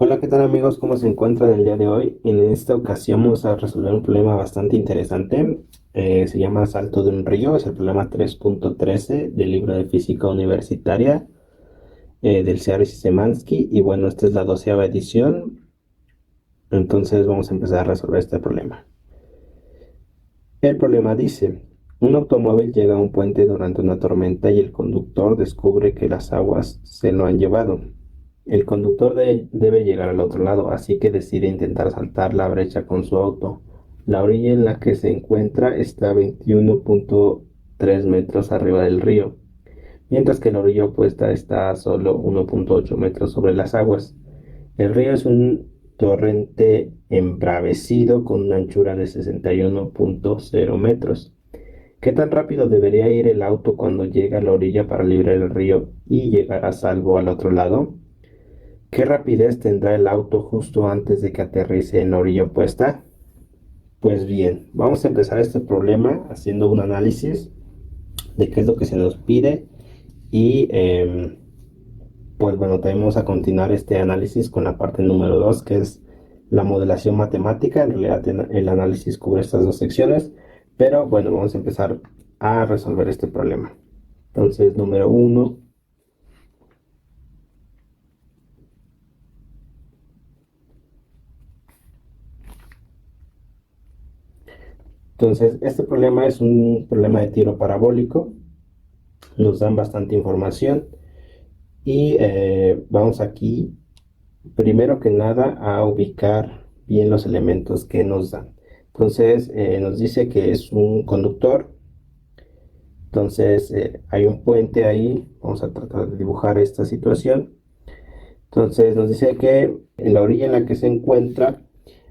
Hola, ¿qué tal amigos? ¿Cómo se encuentran el día de hoy? En esta ocasión vamos a resolver un problema bastante interesante. Se llama Salto de un río, es el problema 3.13 del libro de física universitaria del Search y Szymanski. Y bueno, esta es la 12ª edición, entonces vamos a empezar a resolver este problema. El problema dice, un automóvil llega a un puente durante una tormenta y el conductor descubre que las aguas se lo han llevado. El conductor debe llegar al otro lado, así que decide intentar saltar la brecha con su auto. La orilla en la que se encuentra está a 21.3 metros arriba del río, mientras que la orilla opuesta está a solo 1.8 metros sobre las aguas. El río es un torrente embravecido con una anchura de 61.0 metros. ¿Qué tan rápido debería ir el auto cuando llega a la orilla para librar el río y llegar a salvo al otro lado? ¿Qué rapidez tendrá el auto justo antes de que aterrice en la orilla opuesta? Pues bien, vamos a empezar este problema haciendo un análisis de qué es lo que se nos pide y pues bueno, tenemos a continuar este análisis con la parte número 2, que es la modelación matemática. En realidad el análisis cubre estas dos secciones, pero bueno, vamos a empezar a resolver este problema. Entonces, número uno. Entonces, este problema es un problema de tiro parabólico. Nos dan bastante información y vamos aquí, primero que nada, a ubicar bien los elementos que nos dan. Entonces, nos dice que es un conductor. Entonces, hay un puente ahí. Vamos a tratar de dibujar esta situación. Entonces, nos dice que en la orilla en la que se encuentra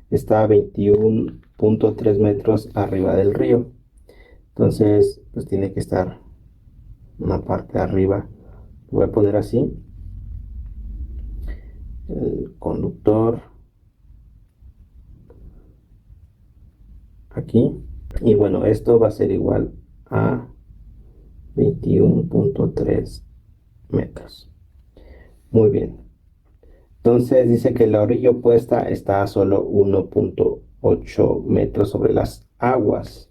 está a 21.3 metros arriba del río. Entonces, pues tiene que estar una parte arriba. Lo voy a poner así. El conductor aquí. Y bueno, esto va a ser igual a 21.3 metros. Muy bien. Entonces dice que la orilla opuesta está a solo 1.8 metros sobre las aguas.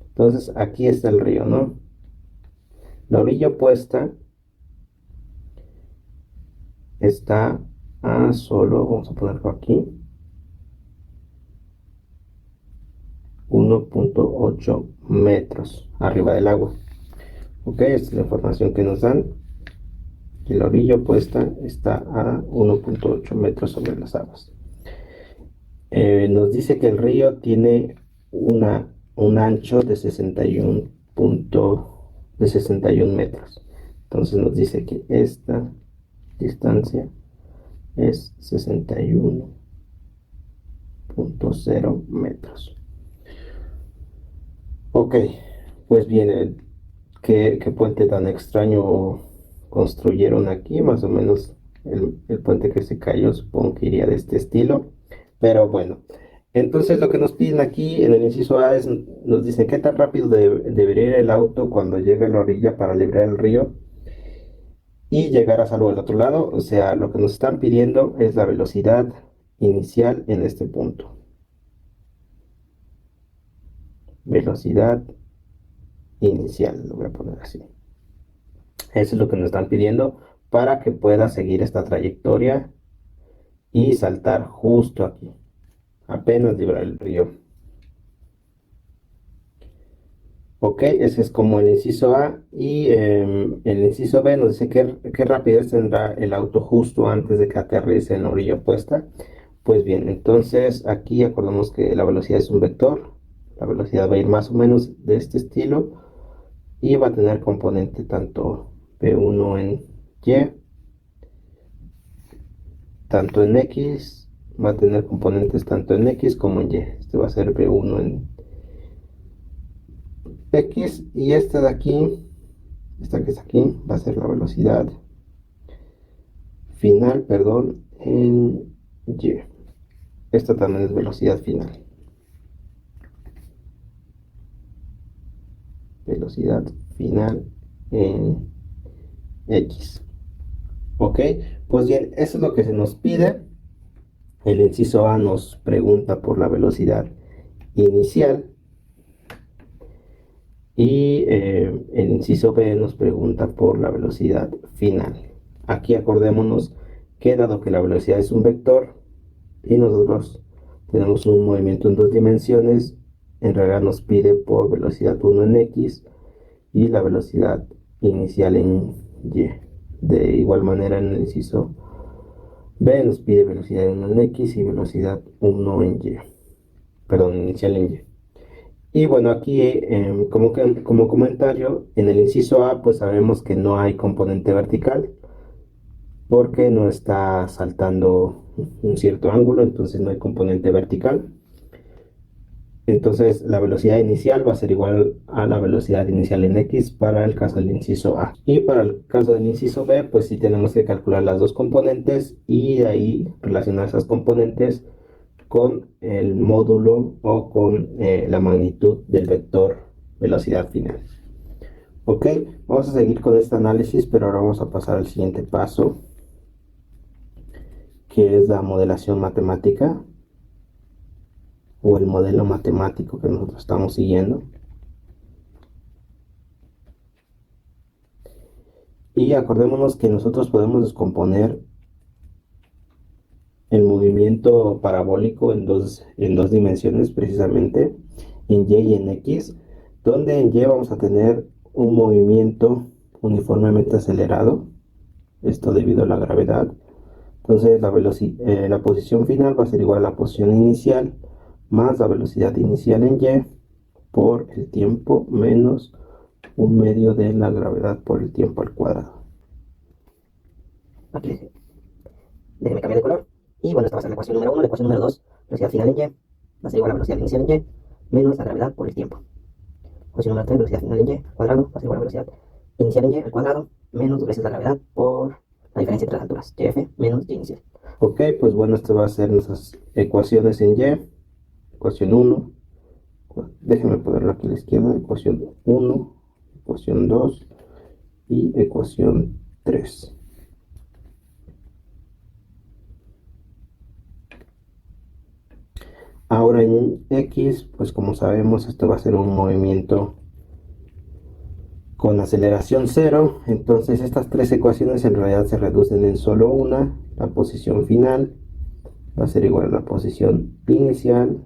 Entonces aquí está el río, ¿no? La orilla opuesta está a solo, vamos a ponerlo aquí, 1.8 metros arriba del agua. Ok, esta es la información que nos dan. Y la orilla opuesta está a 1.8 metros sobre las aguas. Nos dice que el río tiene un ancho de 61 metros. Entonces nos dice que esta distancia es 61.0 metros. Ok, pues bien, ¿qué puente tan extraño construyeron aquí? Más o menos el puente que se cayó, supongo que iría de este estilo. Pero bueno, entonces lo que nos piden aquí en el inciso A es, nos dicen qué tan rápido debería ir el auto cuando llegue a la orilla para librar el río y llegar a salvo al otro lado. O sea, lo que nos están pidiendo es la velocidad inicial en este punto. Velocidad inicial, lo voy a poner así. Eso es lo que nos están pidiendo para que pueda seguir esta trayectoria y saltar justo aquí, apenas librar el río. Ok, ese es como el inciso A. Y el inciso B nos dice qué rapidez tendrá el auto justo antes de que aterrice en la orilla opuesta. Pues bien, entonces aquí acordamos que la velocidad es un vector. La velocidad va a ir más o menos de este estilo y va a tener componente tanto v1 en y, tanto en x, va a tener componentes tanto en x como en y. Este va a ser v1 en x y esta de aquí, esta que está aquí, va a ser la velocidad final, perdón, en y. Esta también es velocidad final. Velocidad final en X. Ok, pues bien, eso es lo que se nos pide. El inciso A nos pregunta por la velocidad inicial y el inciso B nos pregunta por la velocidad final. Aquí acordémonos que dado que la velocidad es un vector y nosotros tenemos un movimiento en dos dimensiones, en realidad nos pide por velocidad 1 en X y la velocidad inicial en Y. De igual manera en el inciso B nos pide velocidad 1 en X y velocidad 1 en Y. Perdón, inicial en Y. Y bueno, aquí como comentario, en el inciso A pues sabemos que no hay componente vertical porque no está saltando un cierto ángulo, entonces no hay componente vertical. Entonces la velocidad inicial va a ser igual a la velocidad inicial en X para el caso del inciso A. Y para el caso del inciso B, pues sí tenemos que calcular las dos componentes y de ahí relacionar esas componentes con el módulo o con la magnitud del vector velocidad final. Ok, vamos a seguir con este análisis, pero ahora vamos a pasar al siguiente paso, que es la modelación matemática o el modelo matemático que nosotros estamos siguiendo. Y acordémonos que nosotros podemos descomponer el movimiento parabólico en dos dimensiones, precisamente en Y y en X, donde en Y vamos a tener un movimiento uniformemente acelerado, esto debido a la gravedad. Entonces la posición final va a ser igual a la posición inicial más la velocidad inicial en Y por el tiempo menos un medio de la gravedad por el tiempo al cuadrado. Aquí déjeme cambiar de color. Y bueno, esta va a ser la ecuación número 1. La ecuación número 2, velocidad final en Y, va a ser igual a velocidad inicial en Y, menos la gravedad por el tiempo. Ecuación número 3, velocidad final en Y, al cuadrado, va a ser igual a velocidad inicial en Y, al cuadrado, menos dos veces la gravedad por la diferencia entre las alturas, YF menos Y inicial. Ok, pues bueno, esto va a ser nuestras ecuaciones en Y. Ecuación 1, déjenme ponerlo aquí a la izquierda, ecuación 1, ecuación 2 y ecuación 3. Ahora en X, pues como sabemos, esto va a ser un movimiento con aceleración cero. Entonces estas tres ecuaciones en realidad se reducen en solo una. La posición final va a ser igual a la posición inicial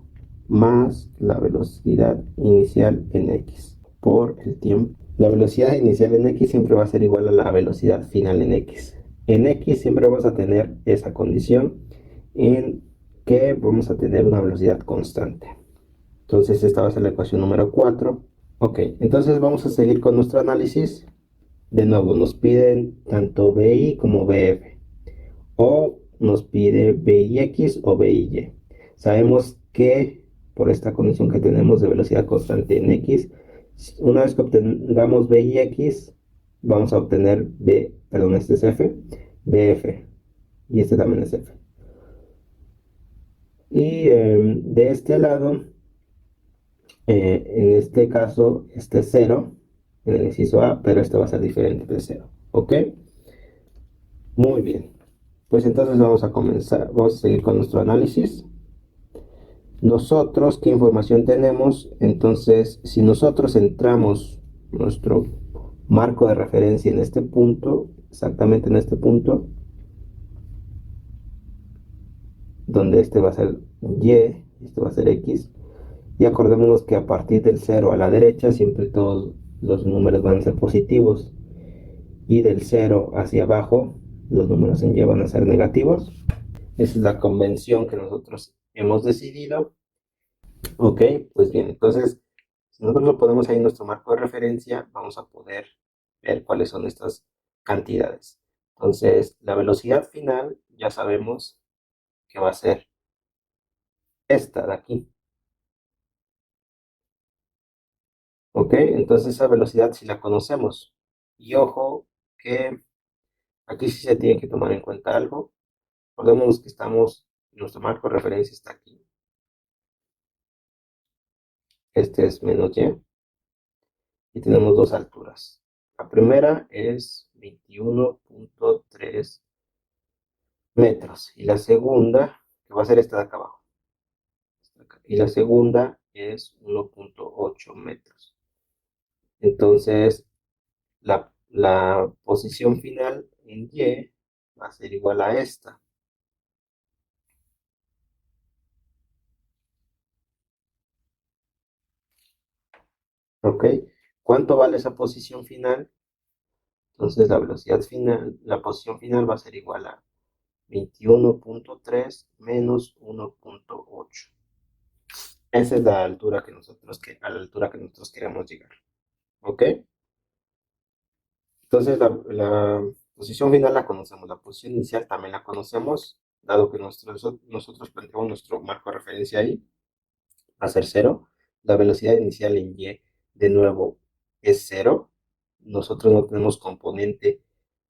más la velocidad inicial en X por el tiempo. La velocidad inicial en X siempre va a ser igual a la velocidad final en X. En X siempre vamos a tener esa condición en que vamos a tener una velocidad constante. Entonces esta va a ser la ecuación número 4. Ok, entonces vamos a seguir con nuestro análisis. De nuevo, nos piden tanto BI como BF. O nos pide BIX o BIY. Sabemos que por esta condición que tenemos de velocidad constante en X, una vez que obtengamos BIX, vamos a obtener perdón, este es F, BF. Y este también es F. Y de este lado, en este caso, este es 0 en el inciso A, pero esto va a ser diferente de 0. ¿Ok? Muy bien. Pues entonces vamos a comenzar, vamos a seguir con nuestro análisis. Nosotros, ¿qué información tenemos? Entonces, si nosotros centramos nuestro marco de referencia en este punto, exactamente en este punto, donde este va a ser Y, este va a ser X, y acordémonos que a partir del 0 a la derecha siempre todos los números van a ser positivos y del 0 hacia abajo los números en Y van a ser negativos. Esa es la convención que nosotros hemos decidido. Ok, pues bien, entonces si nosotros lo ponemos ahí en nuestro marco de referencia, vamos a poder ver cuáles son estas cantidades. Entonces, la velocidad final ya sabemos que va a ser esta de aquí. Ok, entonces esa velocidad sí la conocemos. Y ojo que aquí sí se tiene que tomar en cuenta algo. Recordemos que nuestro marco de referencia está aquí. Este es menos y. y tenemos dos alturas. La primera es 21.3 metros y la segunda, que va a ser esta de acá abajo, y la segunda es 1.8 metros. Entonces, la posición final en Y va a ser igual a esta. ¿Ok? ¿Cuánto vale esa posición final? Entonces, la velocidad final, la posición final va a ser igual a 21.3 menos 1.8. Esa es la altura que nosotros, a la altura que nosotros queremos llegar. ¿Ok? Entonces la posición final la conocemos, la posición inicial también la conocemos, dado que nosotros planteamos nuestro marco de referencia ahí, a ser cero. La velocidad inicial en Y, de nuevo, es cero. Nosotros no tenemos componente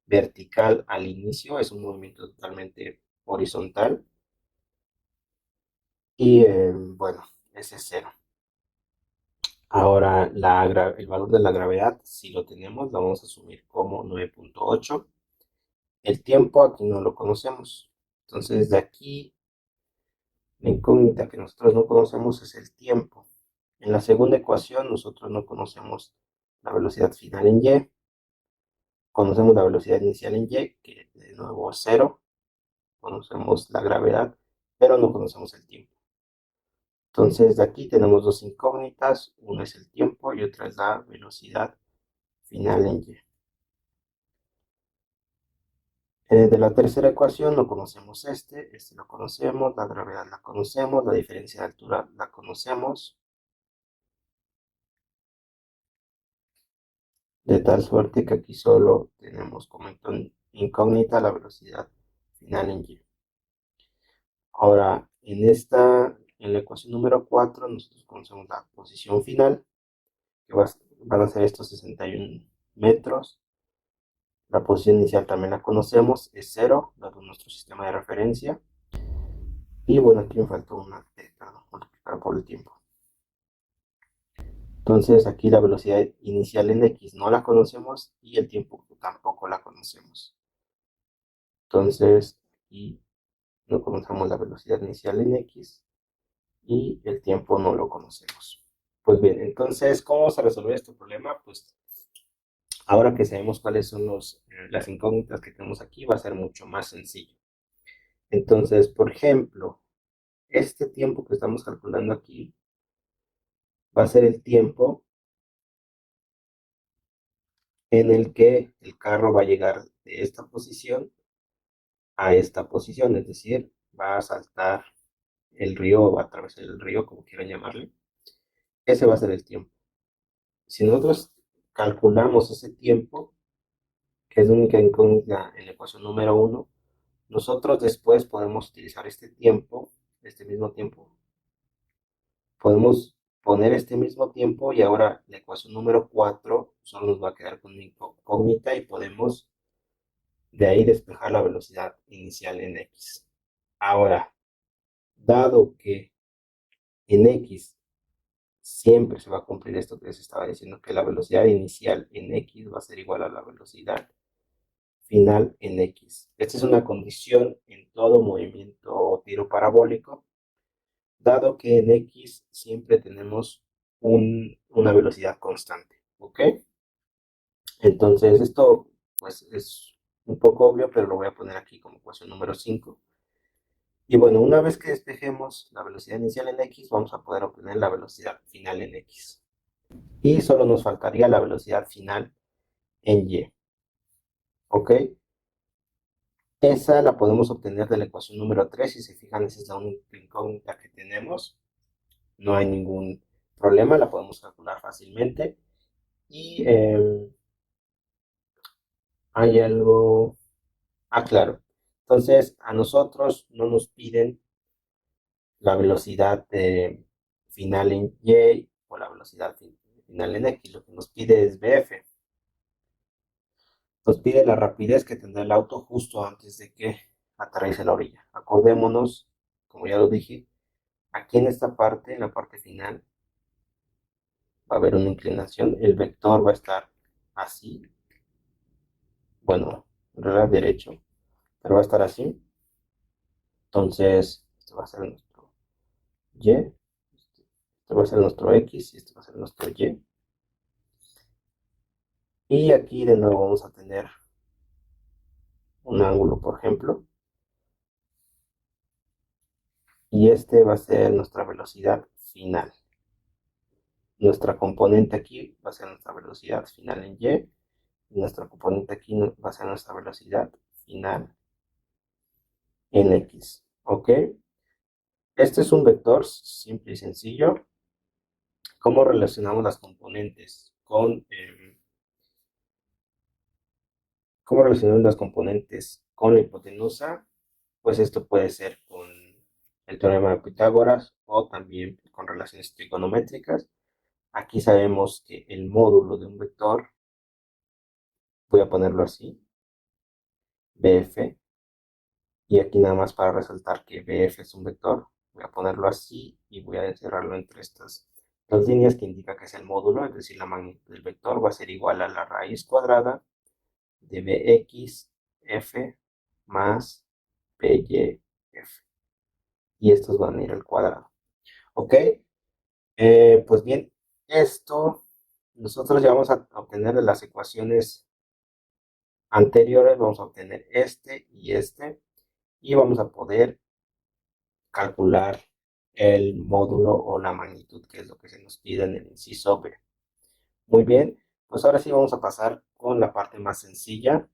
vertical al inicio, es un movimiento totalmente horizontal. Y bueno, ese es cero. Ahora, el valor de la gravedad, si lo tenemos, lo vamos a asumir como 9.8. El tiempo aquí no lo conocemos. Entonces, de aquí, la incógnita que nosotros no conocemos es el tiempo. En la segunda ecuación, nosotros no conocemos la velocidad final en Y. Conocemos la velocidad inicial en Y, que de nuevo es cero. Conocemos la gravedad, pero no conocemos el tiempo. Entonces, de aquí tenemos dos incógnitas. Una es el tiempo y otra es la velocidad final en Y. De la tercera ecuación no conocemos este lo conocemos, la gravedad la conocemos, la diferencia de altura la conocemos, de tal suerte que aquí solo tenemos como incógnita la velocidad final en Y. Ahora, en la ecuación número 4, nosotros conocemos la posición final, que van a ser estos 61 metros. La posición inicial también la conocemos, es cero, dado nuestro sistema de referencia. Y bueno, aquí me faltó una t, perdón, multiplicar por el tiempo. Entonces aquí la velocidad inicial en X no la conocemos y el tiempo tampoco la conocemos. Entonces aquí no conocemos la velocidad inicial en X y el tiempo no lo conocemos. Pues bien, entonces, ¿cómo vamos a resolver este problema? Pues ahora que sabemos cuáles son las incógnitas que tenemos aquí, va a ser mucho más sencillo. Entonces, por ejemplo, este tiempo que estamos calculando aquí va a ser el tiempo en el que el carro va a llegar de esta posición a esta posición, es decir, va a saltar el río o va a atravesar el río, como quieran llamarle. Ese va a ser el tiempo. Si nosotros calculamos ese tiempo, que es la única incógnita en la ecuación número 1, nosotros después podemos utilizar este mismo tiempo, podemos poner este mismo tiempo y ahora la ecuación número 4 solo nos va a quedar con una incógnita y podemos de ahí despejar la velocidad inicial en X. Ahora, dado que en X siempre se va a cumplir esto que les estaba diciendo, que la velocidad inicial en X va a ser igual a la velocidad final en X. Esta es una condición en todo movimiento o tiro parabólico, dado que en X siempre tenemos una velocidad constante. ¿Ok? Entonces esto pues es un poco obvio, pero lo voy a poner aquí como ecuación número 5. Y bueno, una vez que despejemos la velocidad inicial en X, vamos a poder obtener la velocidad final en X. Y solo nos faltaría la velocidad final en Y. ¿Ok? Esa la podemos obtener de la ecuación número 3. Si se fijan, esa es la única incógnita que tenemos. No hay ningún problema, la podemos calcular fácilmente. Y hay algo... Ah, claro. Entonces, a nosotros no nos piden la velocidad final en Y o la velocidad final en X. Lo que nos pide es BF. Nos pide la rapidez que tendrá el auto justo antes de que aterrice a la orilla. Acordémonos, como ya lo dije, aquí en esta parte, en la parte final, va a haber una inclinación, el vector va a estar así, bueno, en realidad derecho, pero va a estar así. Entonces, este va a ser nuestro y, este va a ser nuestro x y este va a ser nuestro y. Y aquí de nuevo vamos a tener un ángulo, por ejemplo, y este va a ser nuestra velocidad final. Nuestra componente aquí va a ser nuestra velocidad final en y nuestra componente aquí va a ser nuestra velocidad final en x. ¿Ok? Este es un vector simple y sencillo. ¿Cómo relacionamos las componentes con la hipotenusa? Pues esto puede ser con el teorema de Pitágoras o también con relaciones trigonométricas. Aquí sabemos que el módulo de un vector, voy a ponerlo así, BF, y aquí nada más para resaltar que BF es un vector, voy a ponerlo así y voy a encerrarlo entre estas dos líneas que indica que es el módulo, es decir, la magnitud del vector va a ser igual a la raíz cuadrada de BXF más BYF. Y estos van a ir al cuadrado. ¿Ok? Pues bien, esto nosotros ya vamos a obtener de las ecuaciones anteriores, vamos a obtener este, y vamos a poder calcular el módulo o la magnitud, que es lo que se nos pide en el inciso B. Muy bien, pues ahora sí vamos a pasar con la parte más sencilla,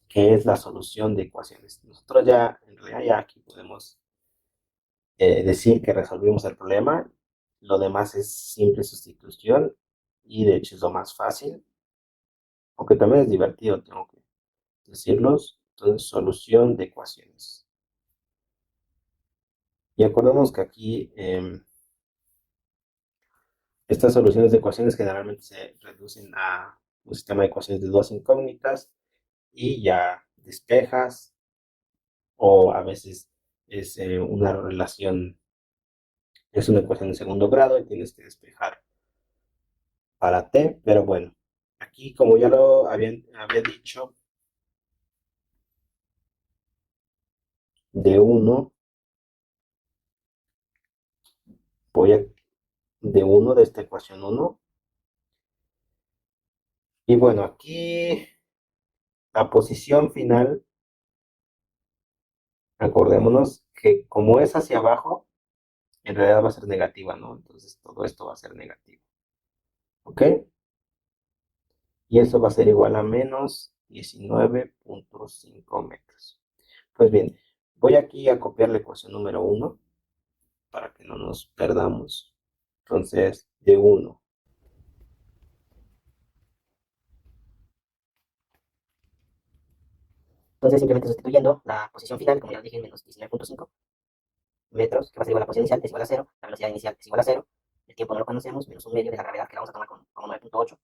que es la solución de ecuaciones. Nosotros ya, en realidad ya aquí podemos decir que resolvimos el problema. Lo demás es simple sustitución y de hecho es lo más fácil, aunque también es divertido, tengo que decirlos. Entonces, solución de ecuaciones. Y acordemos que aquí estas soluciones de ecuaciones generalmente se reducen a un sistema de ecuaciones de dos incógnitas y ya despejas, o a veces es una relación, es una ecuación de segundo grado y tienes que despejar para t, pero bueno, aquí como ya lo había dicho, de 1 voy a de 1 de esta ecuación 1, y bueno, aquí la posición final, acordémonos que como es hacia abajo, en realidad va a ser negativa, ¿no? Entonces todo esto va a ser negativo, ¿ok? Y eso va a ser igual a menos 19.5 metros. Pues bien, voy aquí a copiar la ecuación número 1 para que no nos perdamos. Entonces, de 1. Entonces, simplemente sustituyendo la posición final, como ya dije, menos 19.5 metros, que va a ser igual a la posición inicial, es igual a 0, la velocidad inicial es igual a 0, el tiempo no lo conocemos, menos un medio de la gravedad que la vamos a tomar como 9.8,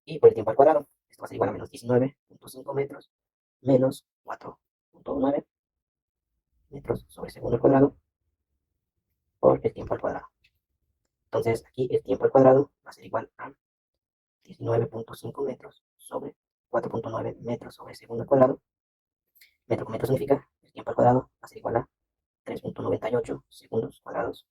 y por el tiempo al cuadrado, esto va a ser igual a menos 19.5 metros, menos 4.9 metros sobre segundo al cuadrado, por el tiempo al cuadrado. Entonces, aquí el tiempo al cuadrado va a ser igual a 19.5 metros sobre 4.9 metros sobre segundo al cuadrado. Metro con metro significa el tiempo al cuadrado va a ser igual a 3.98 segundos cuadrados.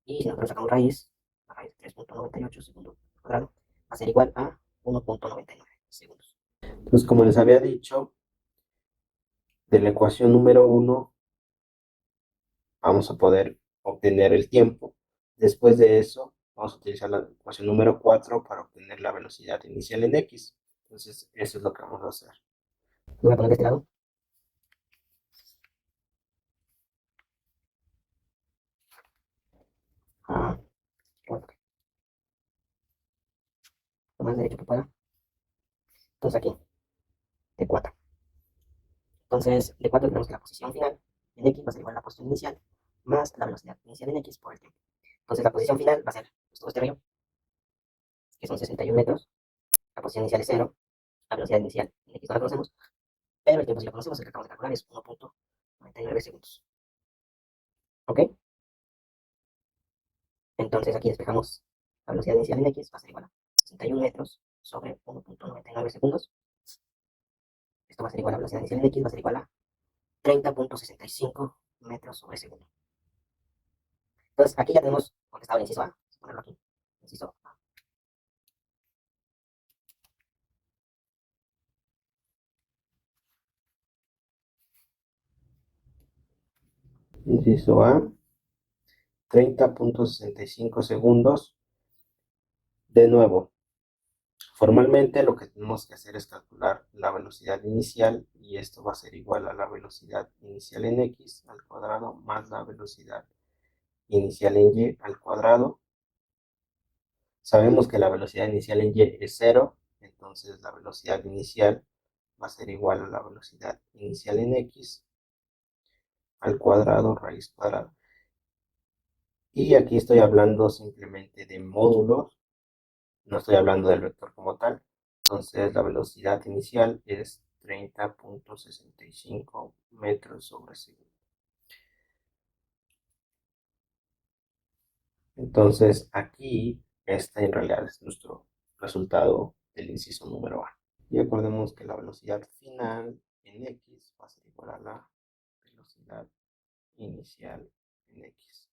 Y si nosotros sacamos raíz, la raíz de 3.98 segundos cuadrado va a ser igual a 1.99 segundos. Entonces, como les había dicho, de la ecuación número 1 vamos a poder obtener el tiempo. Después de eso, vamos a utilizar la ecuación número 4 para obtener la velocidad inicial en x. Entonces, eso es lo que vamos a hacer. Voy a poner de este lado. Bueno, lo más derecho que pueda. Entonces aquí, de 4. Entonces, de 4 tenemos que la posición final en x va a ser igual a la posición inicial más la velocidad inicial en x por el tiempo. Entonces, la posición final va a ser todo este río, que son 61 metros. La posición inicial es 0. La velocidad inicial en x no la conocemos, pero el tiempo sí lo conocemos, el que acabamos de calcular es 1.99 segundos. ¿Ok? Entonces aquí despejamos La velocidad inicial en x va a ser igual a 61 metros sobre 1.99 segundos. Esto va a ser igual a la velocidad inicial en x, va a ser igual a 30.65 metros sobre segundo. Entonces, aquí ya tenemos contestado el inciso A. Vamos a ponerlo aquí. Inciso A. Inciso A, 30.65 segundos. De nuevo, formalmente lo que tenemos que hacer es calcular la velocidad inicial y esto va a ser igual a la velocidad inicial en x al cuadrado más la velocidad inicial en y al cuadrado. Sabemos que la velocidad inicial en y es 0, entonces la velocidad inicial va a ser igual a la velocidad inicial en x al cuadrado raíz cuadrada. Y aquí estoy hablando simplemente de módulos, no estoy hablando del vector como tal. Entonces la velocidad inicial es 30.65 metros sobre segundo. Entonces aquí este en realidad es nuestro resultado del inciso número A. Y acordemos que la velocidad final en x va a ser igual a la velocidad inicial en x,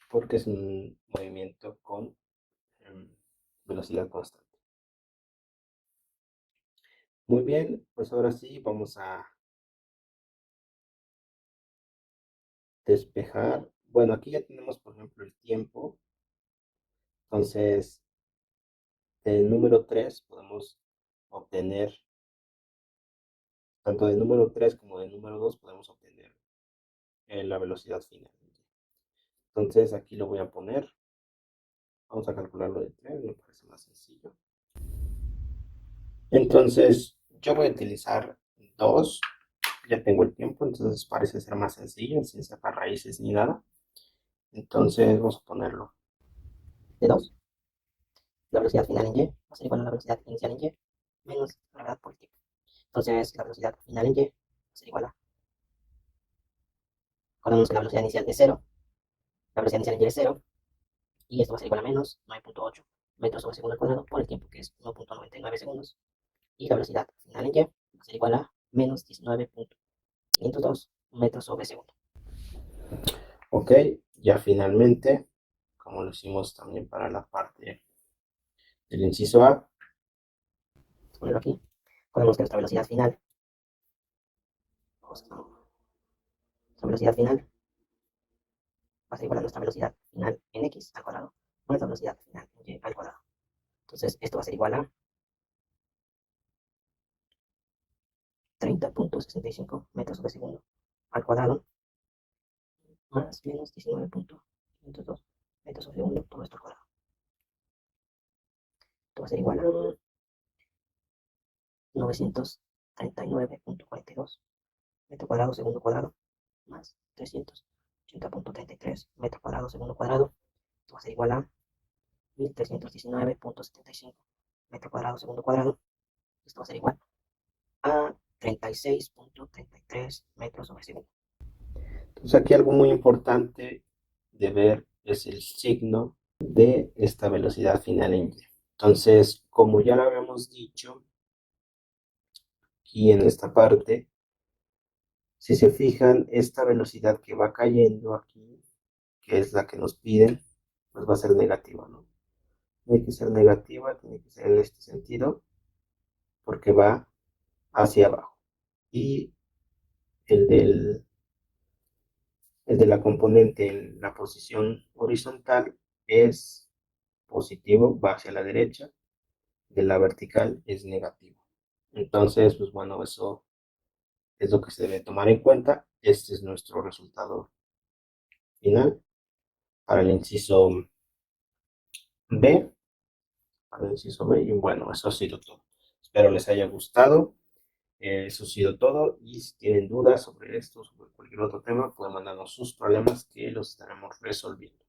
porque es un movimiento con velocidad constante. Muy bien, pues ahora sí vamos a despejar. Bueno, aquí ya tenemos, por ejemplo, el tiempo. Entonces, del número 3 podemos obtener, tanto del número 3 como del número 2 podemos obtener la velocidad final. Entonces, aquí lo voy a poner. Vamos a calcularlo de 3, me parece más sencillo. Entonces, yo voy a utilizar 2. Ya tengo el tiempo, entonces parece ser más sencillo, sin sacar raíces ni nada. Entonces, vamos a ponerlo. De 2. La velocidad final en y va a ser igual a la velocidad inicial en y menos la gravedad por el tiempo. Entonces, la velocidad final en y va a ser igual a. Recordemos que la velocidad inicial es 0. La velocidad inicial en y es 0. Y esto va a ser igual a menos 9.8 metros sobre segundo al cuadrado por el tiempo, que es 1.99 segundos. Y la velocidad final en y va a ser igual a menos 19.502 metros sobre segundo. Ok, ya finalmente, como lo hicimos también para la parte del inciso A, Vamos a ponerlo aquí. Recordemos que nuestra velocidad final, va a ser igual a nuestra velocidad final en x al cuadrado por nuestra velocidad final en y al cuadrado. Entonces, esto va a ser igual a 30.65 metros sobre segundo al cuadrado más menos 19.502 metros sobre segundo, todo esto al cuadrado. Esto va a ser igual a 939.42 metro cuadrado segundo cuadrado más 380.33 metro cuadrado segundo cuadrado. Esto va a ser igual a 1319.75 metro cuadrado segundo cuadrado. Esto va a ser igual a 36.33 metros sobre segundo. entonces aquí algo muy importante de ver es el signo de esta velocidad final en Y. Entonces, como ya lo habíamos dicho, aquí en esta parte, si se fijan, esta velocidad que va cayendo aquí, que es la que nos piden, pues va a ser negativa, ¿no? Tiene que ser negativa, tiene que ser en este sentido, porque va hacia abajo. Y el de la componente en la posición horizontal es positivo, va hacia la derecha, de la vertical es negativo. Entonces, pues bueno, eso es lo que se debe tomar en cuenta. Este es nuestro resultado final para el inciso B. Para el inciso B. Y bueno, eso ha sido todo. Espero les haya gustado. Eso ha sido todo. Y si tienen dudas sobre esto, sobre cualquier otro tema, pueden mandarnos sus problemas que los estaremos resolviendo.